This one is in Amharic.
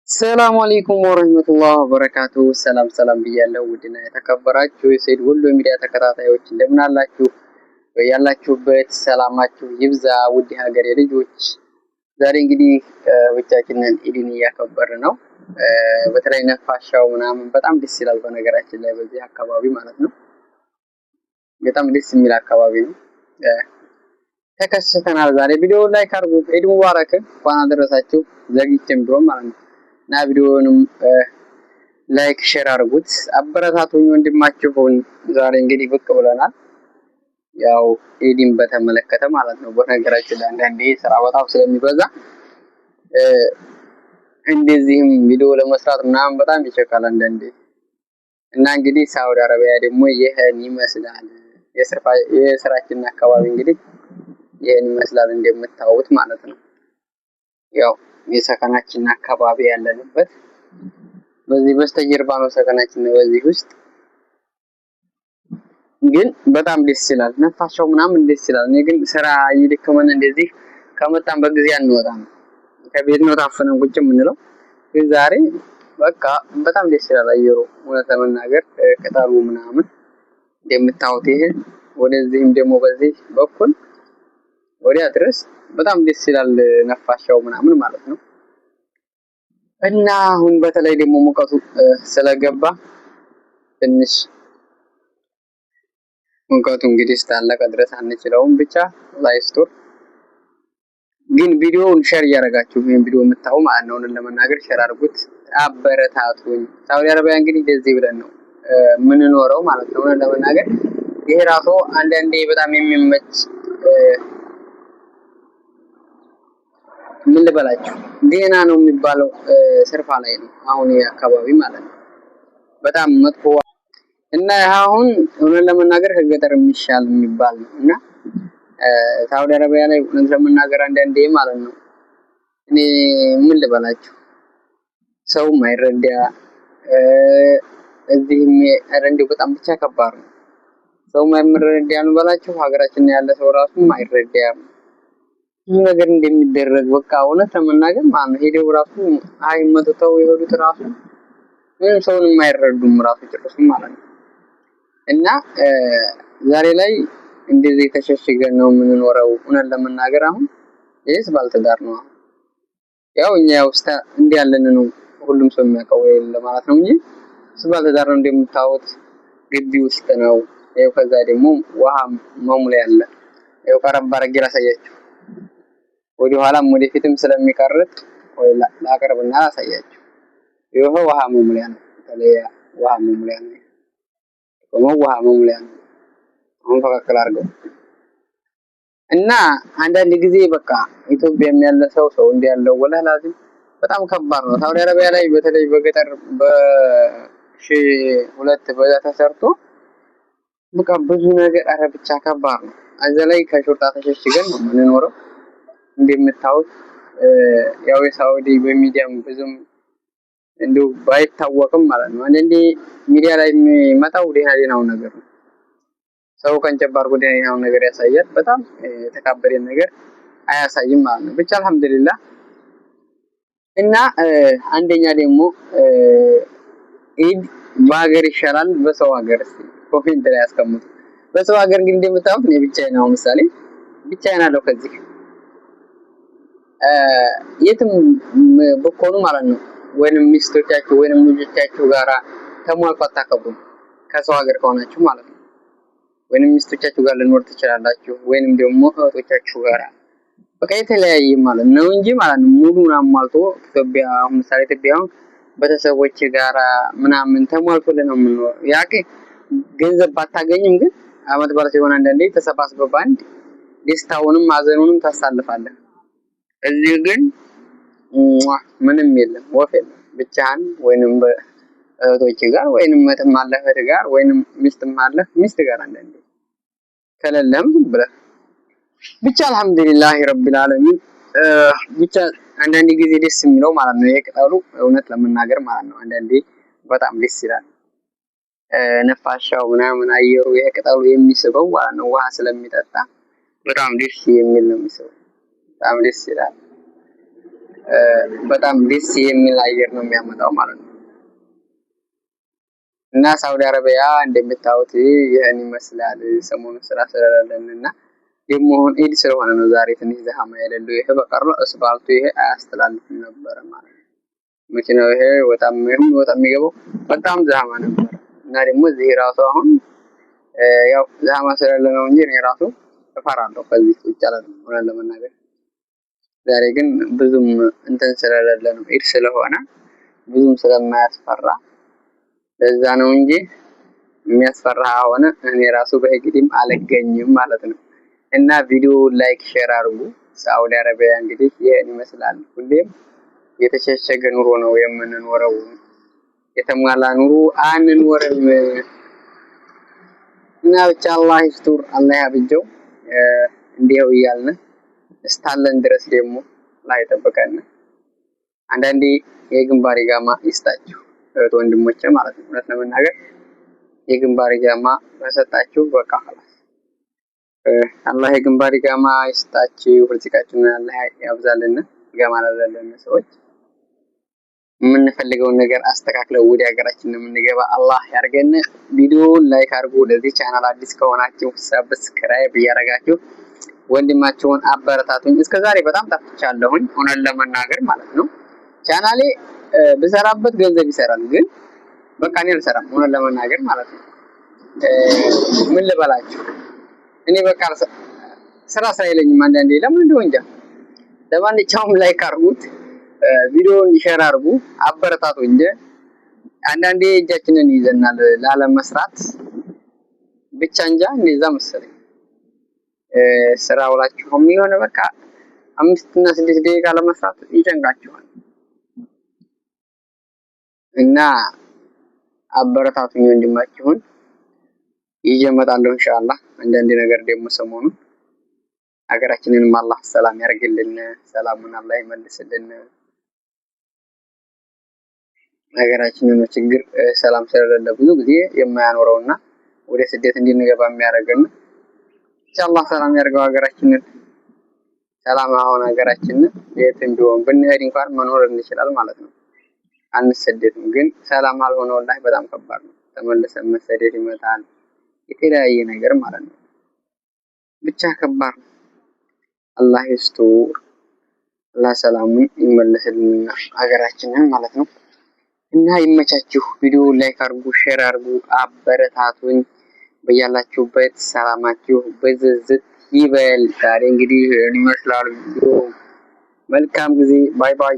ሰላም አለይኩም ወራህመቱላሂ ወበረካቱ። ሰላም ብያለሁ። ውድና የተከበራችሁ የሰይድ ወሎ ሚዲያ ተከታታዮች እንደምን አላችሁ? ያላችሁበት ሰላማችሁ ይብዛ። ውድ ሀገሬ ልጆች ዛሬ እንግዲህ ብቻችንን ኢድን እያከበርን ነው። በተለይ ነፋሻው ምናምን በጣም ደስ ይላል። በነገራችን ላይ በዚህ አካባቢ ማለት ነው በጣም ደስ የሚል አካባቢ ነው። ተከስተናል። ዛሬ ቪዲዮ ላይክ አድርጉ። ኢድ ሙባረክ፣ እንኳን አደረሳችሁ። ዘግይቼም ቢሆን ማለት ነው እና ቪዲዮውንም ላይክ ሼር አድርጉት፣ አበረታቱኝ ወንድማችሁን። ዛሬ እንግዲህ ብቅ ብለናል፣ ያው ኢድን በተመለከተ ማለት ነው። በነገራችን ላይ አንዳንዴ ስራ በጣም ስለሚበዛ እንደዚህም ቪዲዮ ለመስራት ምናምን በጣም ይቸካል አንዳንዴ እና እንግዲህ ሳውዲ አረቢያ ደግሞ ይሄን ይመስላል። የስራችን አካባቢ እንግዲህ ይሄን ይመስላል እንደምታዩት ማለት ነው። ያው የሰከናችን አካባቢ ያለንበት በዚህ በስተጀርባ ነው ሰከናችን። በዚህ ውስጥ ግን በጣም ደስ ይላል፣ ነፋሻው ምናምን ደስ ይላል። እኔ ግን ስራ እየደከመን እንደዚህ ከመጣን በጊዜ አንወጣም፣ ከቤት ነው ታፈነን ቁጭ የምንለው። ግን ዛሬ በቃ በጣም ደስ ይላል አየሩ። እውነት ለመናገር ቅጠሉ ምናምን እንደምታዩት ይሄ ወደዚህም ደግሞ በዚህ በኩል ወዲያ ድረስ በጣም ደስ ይላል ነፋሻው ምናምን ማለት ነው። እና አሁን በተለይ ደግሞ ሙቀቱ ስለገባ ትንሽ ሙቀቱ እንግዲህ እስካለቀ ድረስ አንችለውም። ብቻ ላይስቶር ግን ቪዲዮውን ሼር እያደረጋችሁ ይሄን ቪዲዮ የምታዩ ማለት ነው ለመናገር ሼር አድርጉት፣ አበረታቱኝ። ሳውዲ አረቢያ እንግዲህ እንደዚህ ብለን ነው የምንኖረው ማለት ነው ለመናገር። ይሄ ራሱ አንዳንዴ በጣም የሚመች ምን ልበላችሁ ዴና ነው የሚባለው ሰርፋ ላይ ነው አሁን የአካባቢ ማለት ነው። በጣም መጥፎ እና አሁን እውነት ለመናገር ከገጠር የሚሻል የሚባል ነው። እና ሳውዲ አረቢያ ላይ እውነት ለመናገር አንዳንዴ ማለት ነው እኔ ምን ልበላችሁ ሰው ማይረዳ እዚህም እንደው በጣም ብቻ ከባድ ነው። ሰው ማይረዳ ነው በላችሁ። ሀገራችን ያለ ሰው ራሱ ማይረዳም ብዙ ነገር እንደሚደረግ በቃ እውነት ለመናገር ማለት ነው። ሄደው ራሱ አይመጡተው የሄዱት ራሱ ምንም ሰውን የማይረዱም ራሱ ጭራሽ ማለት ነው። እና ዛሬ ላይ እንደዚህ ተሸሽገን ነው የምንኖረው። እውነት ለመናገር አሁን ይሄስ ባልተዳር ነው። ያው እኛ ያው እንደ ያለን ነው ሁሉም ሰው የሚያውቀው ለማለት ነው እንጂ ባልተዳር ነው። እንደምታዩት ግቢ ውስጥ ነው። ያው ከዛ ደግሞ ውሃ መሙሊያ አለ። ያው ቀረብ አድርጌ ላሳያችሁ፣ ወደ ኋላም ወደፊትም ስለሚቀርጥ ወይ ላቀርብና ላሳያችሁ። ይሄ ውሃ መሙሊያ ነው። በተለይ ውሃ መሙሊያ ነው። ውሃ መሙሊያ ነው። አሁን ፈቀቅል አድርገው እና አንዳንድ ጊዜ በቃ ኢትዮጵያም ያለ ሰው እንዲያለው ወላሂ ላዚም በጣም ከባድ ነው። ሳውዲ አረቢያ ላይ በተለይ በገጠር በ2002 በዛ ተሰርቶ በቃ ብዙ ነገር አረ ብቻ ከባድ ነው። እዛ ላይ ከሾርጣ ተሸሽገን ነው የምንኖረው እንደምታዩት። ያው የሳውዲ በሚዲያም ብዙም እንደው ባይታወቅም ማለት ነው አንዴ ሚዲያ ላይ የሚመጣው ደህናው ነገር ነው። ሰው ከንጨባር ደህናው ነገር ያሳያል፣ በጣም የተካበረ ነገር አያሳይም ማለት ነው። ብቻ አልহামዱሊላህ። እና አንደኛ ደግሞ ኢድ በሀገር ይሻላል በሰው ሀገር ኮሜንት ላይ ያስቀምጡ። በሰው ሀገር ግን እንደምታውቁት እኔ ብቻዬን ነው ምሳሌ ብቻዬን አለው ከዚህ የትም በኮኑ ማለት ነው ወይንም ሚስቶቻችሁ ወይንም ልጆቻችሁ ጋራ ተሟልቆ አታከብሩም ከሰው ሀገር ከሆናችሁ ማለት ነው። ወይንም ሚስቶቻችሁ ጋር ልኖር ትችላላችሁ ወይንም ደግሞ እህቶቻችሁ ጋራ በቃ የተለያየ ማለት ነው እንጂ ማለት ነው ሙሉን አሟልቶ ኢትዮጵያ አሁን ምሳሌ ኢትዮጵያ አሁን ቤተሰቦች ጋራ ምናምን ተሟልቶልን ነው የምንኖር። ያቄ ገንዘብ ባታገኝም ግን አመት በዓል ሲሆን አንዳንዴ ተሰባስበው ባንድ ደስታውንም ሀዘኑንም ታሳልፋለህ። እዚህ ግን ምንም የለም፣ ወፍ የለም። ብቻህን ወይንም በእህቶች ጋር ወይንም እህትም አለህ እህት ጋር ወይንም ሚስትም አለህ ሚስት ጋር አንዳንዴ ከሌለም ዝም ብለህ ብቻ አልহামዱሊላህ ረቢል ዓለሚን። ብቻ አንዳንዴ ጊዜ ደስ የሚለው ማለት ነው የቅጠሉ እውነት ለመናገር ማለት ነው አንዳንዴ በጣም ደስ ይላል። ነፋሻው ምናምን አየሩ የቅጠሉ የሚስበው ማለት ነው ውሃ ስለሚጠጣ በጣም ደስ የሚል ነው የሚስበው። በጣም ደስ ይላል። በጣም ደስ የሚል አየር ነው የሚያመጣው ማለት ነው። እና ሳውዲ አረቢያ እንደምታዩት ይህን ይመስላል። ሰሞኑን ስራ ስለሌለን እና ደግሞ አሁን ኢድ ስለሆነ ነው ዛሬ ትንሽ ዘሃማ የሌለው። ይሄ በቀረው አስፋልቱ ይሄ አያስተላልፍም ነበር ማለት ነው። መኪናው ይሄ በጣም የሚገባው በጣም ዘሃማ ነበር እና ደግሞ እዚህ ራሱ አሁን ያው ዘሃማ ስለሌለ ነው እንጂ እኔ ራሱ እፈራለሁ ከዚህ ውጭ አላለም ሆነ ለመናገር። ዛሬ ግን ብዙም እንትን ስለሌለ ነው ኢድ ስለሆነ ብዙም ስለማያስፈራ ለዛ ነው እንጂ የሚያስፈራ ሆነ እኔ ራሱ በእግዲም አልገኝም ማለት ነው። እና ቪዲዮ ላይክ ሼር አድርጉ። ሳውዲ አረቢያ እንግዲህ ይሄን ይመስላል። ሁሌም የተሸሸገ ኑሮ ነው የምንኖረው፣ የተሟላ ኑሮ አንኖርም። እና ብቻ አላህ ይስጥር፣ አላህ ያብጀው። እንዲያው እያልን እስታለን ድረስ ደግሞ ላይ ተበቀነ አንዳንዴ የግንባር ጋማ ይስጣችሁ እህት ወንድሞቼ ማለት ነው። እውነት ለመናገር የግንባር ጋማ በሰጣችሁ በቃ خلاص አላህ የግንባር ጋማ ይስጣችሁ። ርዝቃችንን አላህ ያብዛልን። ጋማ ላለን ሰዎች የምንፈልገውን ነገር አስተካክለው ወደ ሀገራችን የምንገባ አላህ ያርገን። ቪዲዮውን ላይክ አድርጉ። ለዚህ ቻናል አዲስ ከሆናችሁ ሰብስክራይብ እያደረጋችሁ ወንድማችሁን አበረታቱኝ። እስከዛሬ በጣም ጠፍቻለሁኝ ሆነን ለመናገር ማለት ነው። ቻናሌ ብሰራበት ገንዘብ ይሰራል፣ ግን በቃ እኔ አልሰራም ሆነን ለመናገር ማለት ነው። ምን ልበላችሁ እኔ በቃ ስራ ሳይለኝም አንዳንዴ ለምን እንደው እንጃ። ለማንኛውም ላይክ አድርጉት፣ ቪዲዮውን ሼር አድርጉ፣ አበረታቱኝ። አንዳንዴ እጃችንን ይዘናል ላለመስራት ብቻ እንጃ እንደዛ መሰለኝ። ስራ ውላችሁም የሆነ በቃ 5 እና 6 ደቂቃ ለመስራት ይጨንቃችኋል። እና አበረታቱኝ ወንድማችሁን ይዤ እመጣለሁ ኢንሻአላህ። አንዳንድ ነገር ደግሞ ሰሞኑን ሀገራችንንም አላህ ሰላም ያርግልን፣ ሰላሙን አላህ ይመልስልን። ሀገራችንን ችግር ሰላም ስለሌለ ብዙ ጊዜ የማያኖረውና ወደ ስደት እንድንገባ የሚያደርገን ኢንሻአላህ ሰላም ያርገው ሀገራችንን። ሰላም አሁን ሀገራችንን የትም ቢሆን ብንሄድ እንኳን መኖር እንችላለን ማለት ነው፣ አንሰደድም። ግን ሰላም አልሆነ ወላሂ በጣም ከባድ ነው። ተመልሰን መሰደድ ይመጣል፣ የተለያየ ነገር ማለት ነው። ብቻ ከባድ ነው። አላህ ይስጥር፣ አላህ ሰላሙን ይመልስልን ሀገራችንን ማለት ነው። እና ይመቻችሁ። ቪዲዮ ላይክ አድርጉ፣ ሼር አድርጉ፣ አበረታቱኝ። በያላችሁበት ሰላማችሁ በዝዝት ይበል። ዛሬ እንግዲህ ይመስላል ቪዲዮ። መልካም ጊዜ። ባይ ባይ።